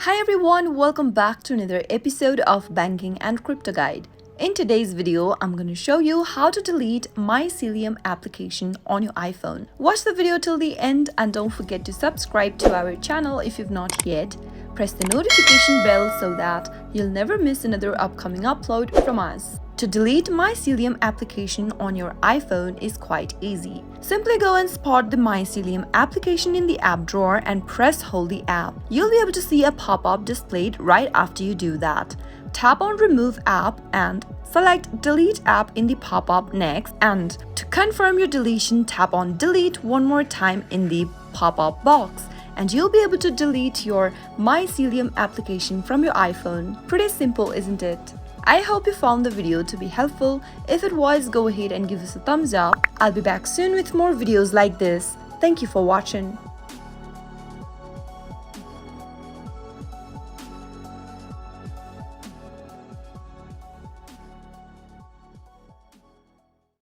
Hi everyone, welcome back to another episode of Banking and Crypto Guide. In today's video, I'm going to show you how to delete Mycelium application on your iPhone. Watch the video till the end and don't forget to subscribe to our channel if you've not yet. Press the notification bell so that you'll never miss another upcoming upload from us. To delete Mycelium application on your iPhone is quite easy. Simply go and spot the Mycelium application in the app drawer and press hold the app. You'll be able to see a pop-up displayed right after you do that. Tap on Remove App and select Delete App in the pop-up next, and to confirm your deletion, tap on Delete one more time in the pop-up box and you'll be able to delete your Mycelium application from your iPhone. Pretty simple, isn't it? I hope you found the video to be helpful. If it was, go ahead and give us a thumbs up. I'll be back soon with more videos like this. Thank you for watching.